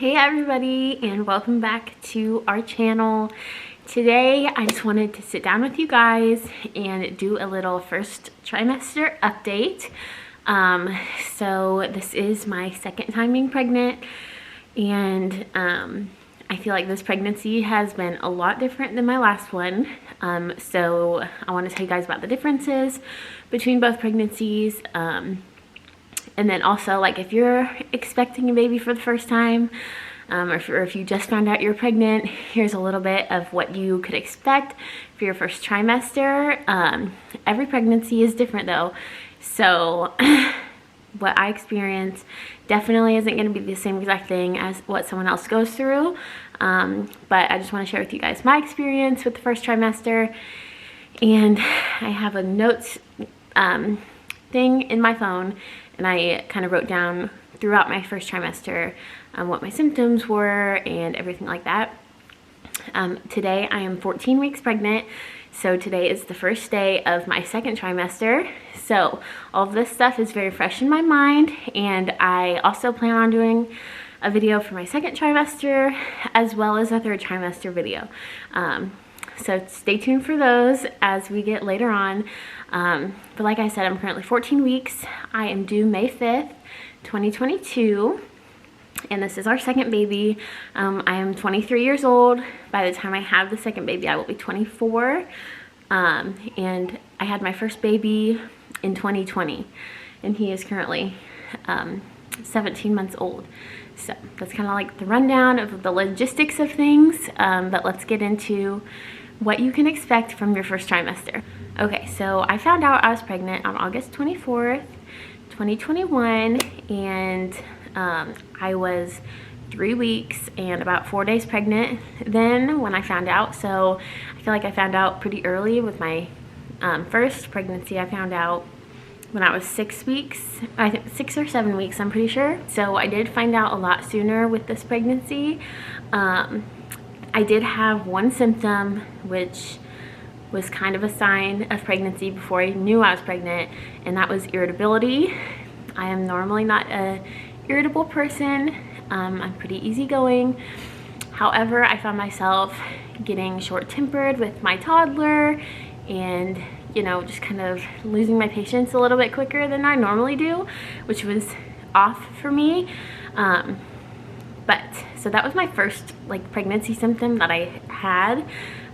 Hey everybody, and welcome back to our channel. Today I just wanted to sit down with you guys and do a little first trimester update. So this is my second time being pregnant, and I feel like this pregnancy has been a lot different than my last one. So I want to tell you guys about the differences between both pregnancies. And then also, like, if you're expecting a baby for the first time, or if you just found out you're pregnant, here's a little bit of what you could expect for your first trimester. Every pregnancy is different though. So what I experience definitely isn't going to be the same exact thing as what someone else goes through. But I just want to share with you guys my experience with the first trimester. And I have a notes thing in my phone, and I kind of wrote down throughout my first trimester what my symptoms were and everything like that. Today I am 14 weeks pregnant, so today is the first day of my second trimester. So all of this stuff is very fresh in my mind, and I also plan on doing a video for my second trimester as well as a third trimester video. So stay tuned for those as we get later on. But like I said, I'm currently 14 weeks. I am due May 5th, 2022. And this is our second baby. I am 23 years old. By the time I have the second baby, I will be 24. And I had my first baby in 2020. And he is currently 17 months old. So that's kind of like the rundown of the logistics of things. But let's get into what you can expect from your first trimester. Okay, so I found out I was pregnant on August 24th, 2021, and I was 3 weeks and about 4 days pregnant then when I found out. So I feel like I found out pretty early with my first pregnancy. I found out when I was 6 weeks, I think 6 or 7 weeks, I'm pretty sure. So I did find out a lot sooner with this pregnancy. I did have one symptom, which was kind of a sign of pregnancy before I knew I was pregnant, and that was irritability. I am normally not a irritable person. I'm pretty easygoing. However, I found myself getting short-tempered with my toddler and, you know, just kind of losing my patience a little bit quicker than I normally do, which was off for me. So that was my first like pregnancy symptom that I had,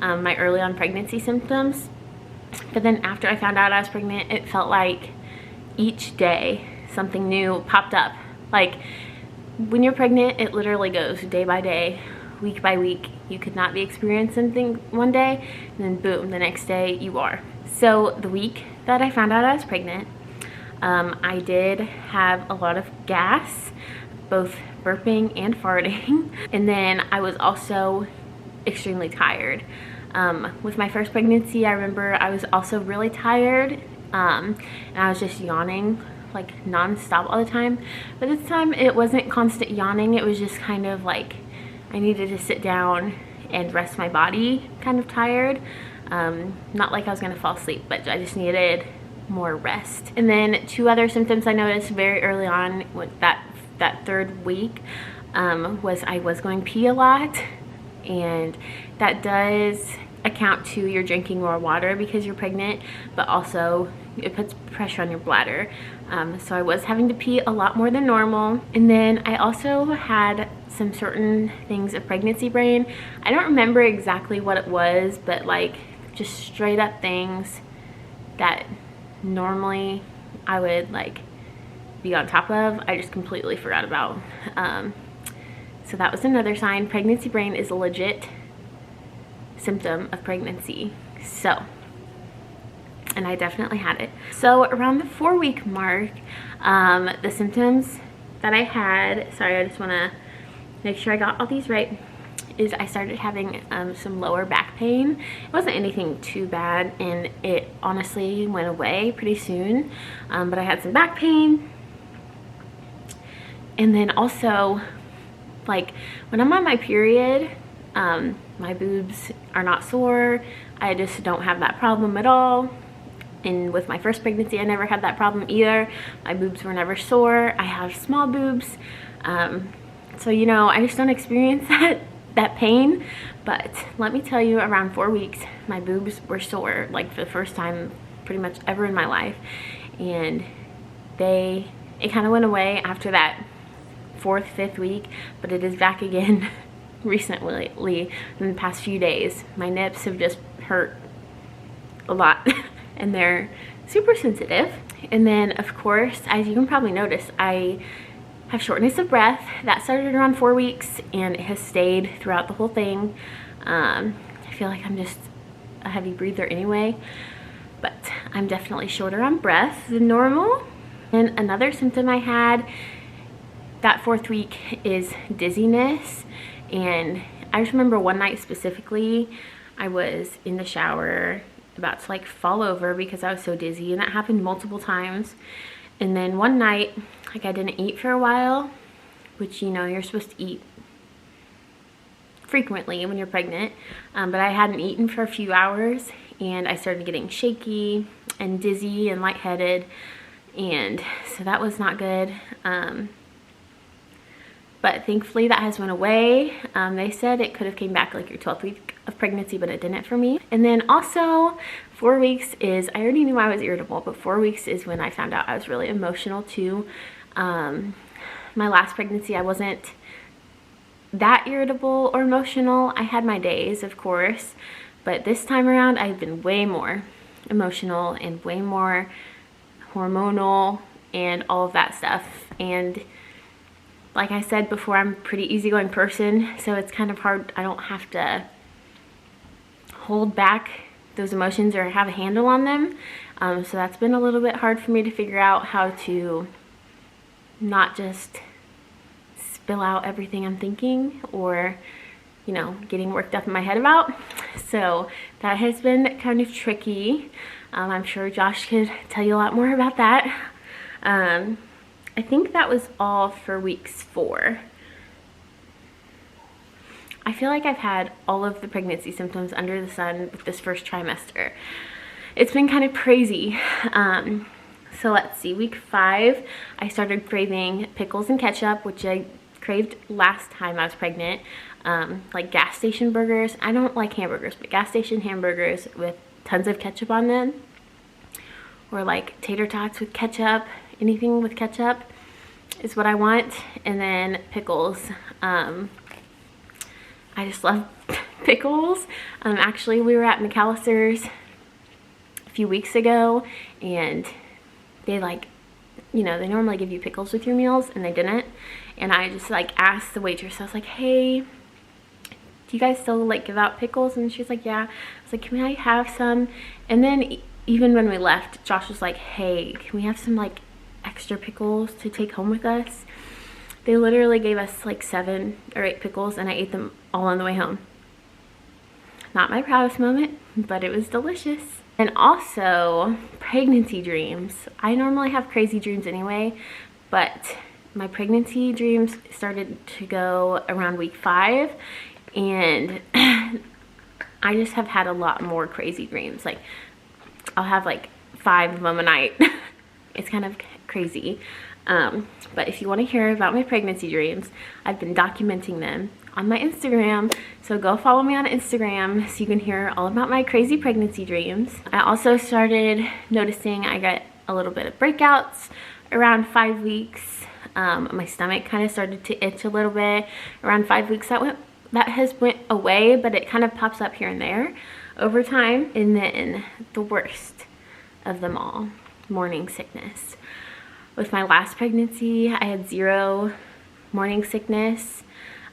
my early on pregnancy symptoms. But then after I found out I was pregnant, it felt like each day something new popped up. Like when you're pregnant, it literally goes day by day, week by week. You could not be experiencing something one day, and then boom, the next day you are. So the week that I found out I was pregnant, I did have a lot of gas, both burping and farting. And then I was also extremely tired. With my first pregnancy, I remember I was also really tired, and I was just yawning like non-stop all the time. But this time it wasn't constant yawning, it was just kind of like I needed to sit down and rest my body, kind of tired. Not like I was gonna fall asleep, but I just needed more rest. And then two other symptoms I noticed very early on with that third week was I was going pee a lot, and that does account to your drinking more water because you're pregnant, but also it puts pressure on your bladder. So I was having to pee a lot more than normal. And then I also had some certain things of pregnancy brain. I don't remember exactly what it was, but like just straight up things that normally I would like be on top of, I just completely forgot about. So that was another sign. Pregnancy brain is a legit symptom of pregnancy. So, and I definitely had it. So around the 4-week mark, the symptoms that I had, sorry, I just want to make sure I got all these right, is I started having some lower back pain. It wasn't anything too bad, and it honestly went away pretty soon, but I had some back pain. And then also, like when I'm on my period, my boobs are not sore. I just don't have that problem at all. And with my first pregnancy, I never had that problem either. My boobs were never sore. I have small boobs. So, you know, I just don't experience that pain. But let me tell you, around 4 weeks, my boobs were sore, like for the first time pretty much ever in my life. And it kind of went away after that 4th, 5th week, but it is back again recently in the past few days. My nips have just hurt a lot and they're super sensitive. And then of course, as you can probably notice, I have shortness of breath. That started around 4 weeks and it has stayed throughout the whole thing. I feel like I'm just a heavy breather anyway, but I'm definitely shorter on breath than normal. And another symptom I had that 4th week is dizziness. And I just remember one night specifically, I was in the shower about to like fall over because I was so dizzy, and that happened multiple times. And then one night, like I didn't eat for a while, which, you know, you're supposed to eat frequently when you're pregnant, but I hadn't eaten for a few hours and I started getting shaky and dizzy and lightheaded, and so that was not good. But thankfully that has went away. They said it could have came back like your 12th week of pregnancy, but it didn't for me. And then also 4 weeks is, I already knew I was irritable, but 4 weeks is when I found out I was really emotional too. My last pregnancy, I wasn't that irritable or emotional. I had my days, of course, but this time around I've been way more emotional and way more hormonal and all of that stuff. And like I said before, I'm a pretty easygoing person, so it's kind of hard. I don't have to hold back those emotions or have a handle on them. So that's been a little bit hard for me to figure out how to not just spill out everything I'm thinking or, you know, getting worked up in my head about. So that has been kind of tricky. I'm sure Josh could tell you a lot more about that. I think that was all for weeks 4. I feel like I've had all of the pregnancy symptoms under the sun with this first trimester. It's been kind of crazy. So let's see, week 5, I started craving pickles and ketchup, which I craved last time I was pregnant. Like gas station burgers. I don't like hamburgers, but gas station hamburgers with tons of ketchup on them. Or like tater tots with ketchup. Anything with ketchup is what I want. And then pickles. I just love pickles. Actually, we were at McAllister's a few weeks ago, and they like, you know, they normally give you pickles with your meals, and they didn't. And I just like asked the waitress, I was like, hey, do you guys still like give out pickles? And she's like, yeah. I was like, can I have some? And then even when we left, Josh was like, hey, can we have some like extra pickles to take home with us? They literally gave us like 7 or 8 pickles, and I ate them all on the way home. Not my proudest moment, but it was delicious. And also, pregnancy dreams. I normally have crazy dreams anyway, but my pregnancy dreams started to go around week 5, and I just have had a lot more crazy dreams. Like, I'll have like 5 of them a night. It's kind of crazy. But if you want to hear about my pregnancy dreams, I've been documenting them on my Instagram. So go follow me on Instagram so you can hear all about my crazy pregnancy dreams. I also started noticing I got a little bit of breakouts around 5 weeks. My stomach kind of started to itch a little bit around 5 weeks. That has went away, but it kind of pops up here and there over time. And then the worst of them all, morning sickness. With my last pregnancy, I had 0 morning sickness.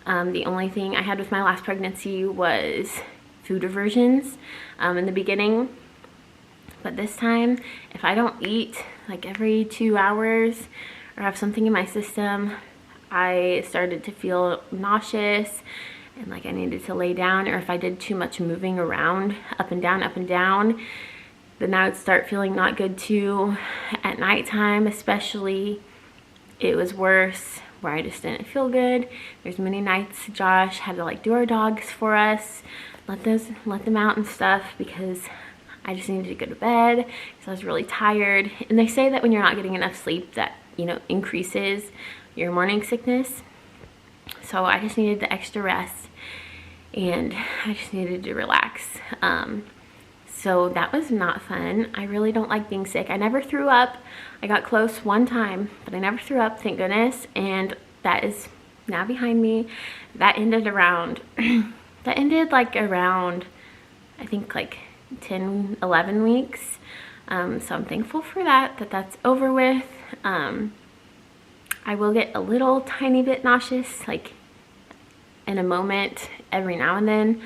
The only thing I had with my last pregnancy was food aversions in the beginning. But this time, if I don't eat like every 2 hours or have something in my system, I started to feel nauseous and like I needed to lay down, or if I did too much moving around up and down, then I would start feeling not good too. At nighttime especially, it was worse, where I just didn't feel good. There's many nights Josh had to like do our dogs for us, let them out and stuff, because I just needed to go to bed because I was really tired. And they say that when you're not getting enough sleep, that, you know, increases your morning sickness. So I just needed the extra rest, and I just needed to relax. So that was not fun. I really don't like being sick. I never threw up. I got close one time, but I never threw up, thank goodness. And that is now behind me. That ended around, that ended like around, I think like 10, 11 weeks. So I'm thankful for that, that's over with. I will get a little tiny bit nauseous, like in a moment every now and then.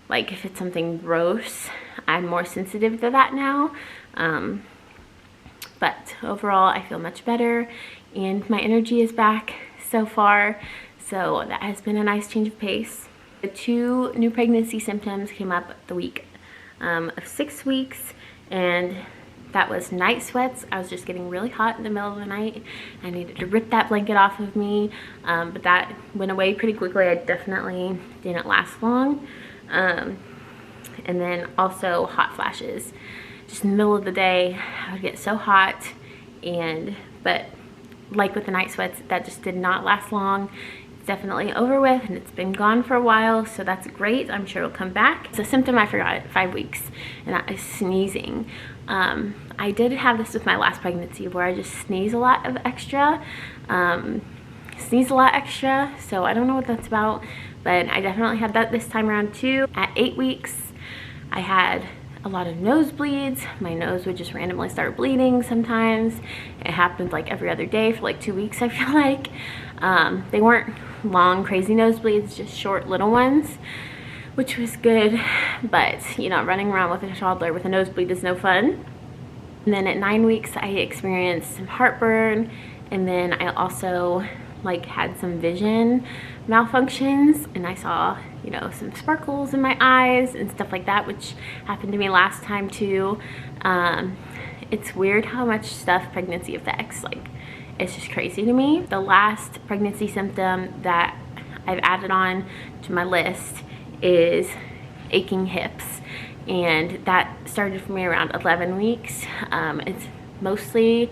Like if it's something gross, I'm more sensitive to that now. But overall, I feel much better and my energy is back so far. So that has been a nice change of pace. The 2 new pregnancy symptoms came up the week of 6 weeks, and that was night sweats. I was just getting really hot in the middle of the night. I needed to rip that blanket off of me, but that went away pretty quickly. I definitely didn't last long. And then also hot flashes. Just in the middle of the day, I would get so hot, but like with the night sweats, that just did not last long. It's definitely over with, and it's been gone for a while, so that's great. I'm sure it'll come back. It's a symptom I forgot at 5 weeks, and that is sneezing. I did have this with my last pregnancy where I just sneeze a lot extra, so I don't know what that's about, but I definitely had that this time around too. At 8 weeks, I had a lot of nosebleeds. My nose would just randomly start bleeding sometimes. It happened like every other day for like 2 weeks, I feel like. They weren't long, crazy nosebleeds, just short little ones, which was good. But, you know, running around with a toddler with a nosebleed is no fun. And then at 9 weeks, I experienced some heartburn, and then I also like had some vision malfunctions, and I saw, you know, some sparkles in my eyes and stuff like that, which happened to me last time too. It's weird how much stuff pregnancy affects. Like, it's just crazy to me. The last pregnancy symptom that I've added on to my list is aching hips, and that started for me around 11 weeks. It's mostly,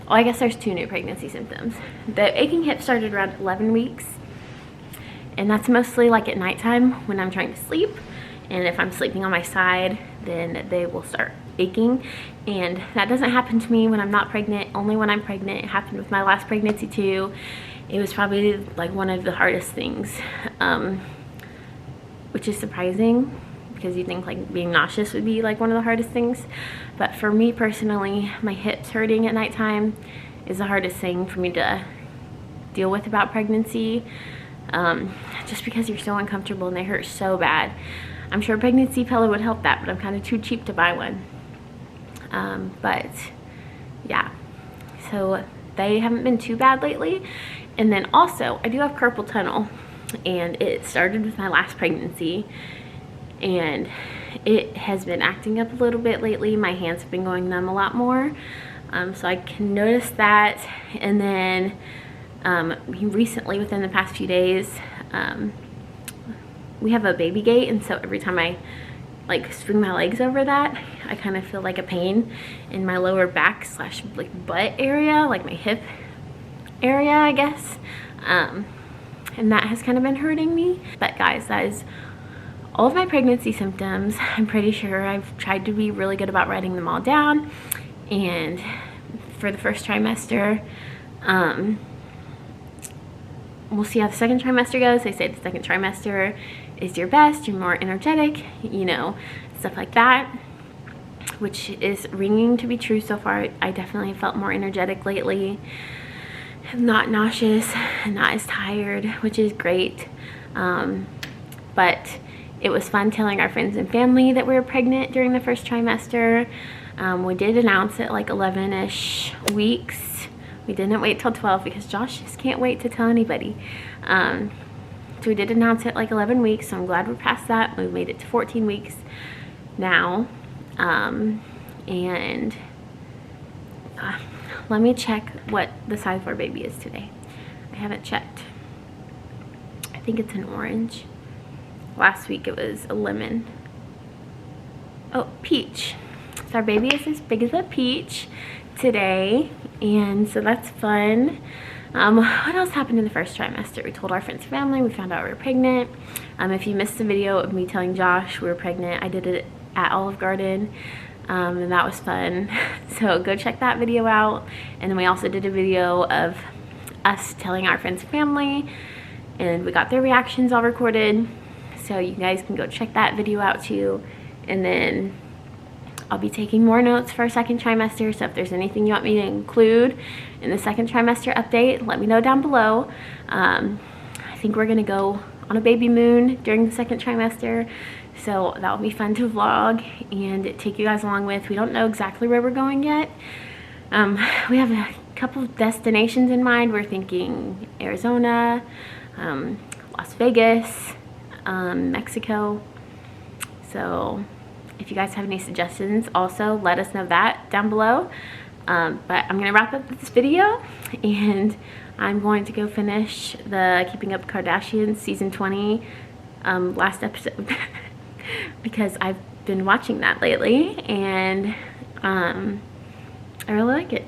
well, I guess there's 2 new pregnancy symptoms. The aching hip started around 11 weeks, and that's mostly like at nighttime when I'm trying to sleep, and if I'm sleeping on my side, then they will start aching. And that doesn't happen to me when I'm not pregnant, only when I'm pregnant. It happened with my last pregnancy too. It was probably like one of the hardest things, which is surprising because you think like being nauseous would be like one of the hardest things. But for me personally, my hips hurting at nighttime is the hardest thing for me to deal with about pregnancy, just because you're so uncomfortable and they hurt so bad. I'm sure a pregnancy pillow would help that, but I'm kind of too cheap to buy one. But yeah, so they haven't been too bad lately. And then also I do have carpal tunnel, and it started with my last pregnancy, and it has been acting up a little bit lately. My hands have been going numb a lot more, so I can notice that. And then recently, within the past few days, we have a baby gate, and so every time I like swing my legs over that, I kind of feel like a pain in my lower back slash like butt area, like my hip area, I guess. And that has kind of been hurting me. But guys, that is all of my pregnancy symptoms. I'm pretty sure I've tried to be really good about writing them all down. And for the first trimester, we'll see how the second trimester goes. They say the second trimester is your best, you're more energetic, you know, stuff like that, which is ringing to be true so far. I definitely felt more energetic lately, not nauseous, not as tired, which is great. But it was fun telling our friends and family that we were pregnant during the first trimester. We did announce it like 11-ish weeks. We didn't wait till 12 because Josh just can't wait to tell anybody. So we did announce it like 11 weeks, so I'm glad we're past that. We've made it to 14 weeks now. And let me check what the size of our baby is today. I haven't checked. I think it's an orange. Last week it was a lemon. Oh, peach. So our baby is as big as a peach today, and so that's fun. What else happened in the first trimester? We told our friends and family, we found out we were pregnant. If you missed the video of me telling Josh we were pregnant, I did it at Olive Garden, and that was fun. So go check that video out. And then we also did a video of us telling our friends and family, and we got their reactions all recorded. So you guys can go check that video out too. And then I'll be taking more notes for our second trimester, so if there's anything you want me to include in the second trimester update, let me know down below. I think we're gonna go on a baby moon during the second trimester, so that will be fun to vlog and take you guys along with. We don't know exactly where we're going yet. We have a couple of destinations in mind. We're thinking Arizona, Las Vegas, Mexico. So if you guys have any suggestions, also let us know that down below. But I'm gonna wrap up this video, and I'm going to go finish the Keeping Up Kardashians season 20 last episode because I've been watching that lately, and I really like it.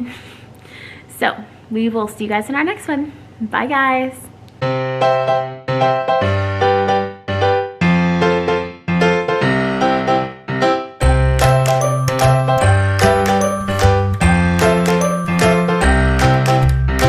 So we will see you guys in our next one. Bye guys.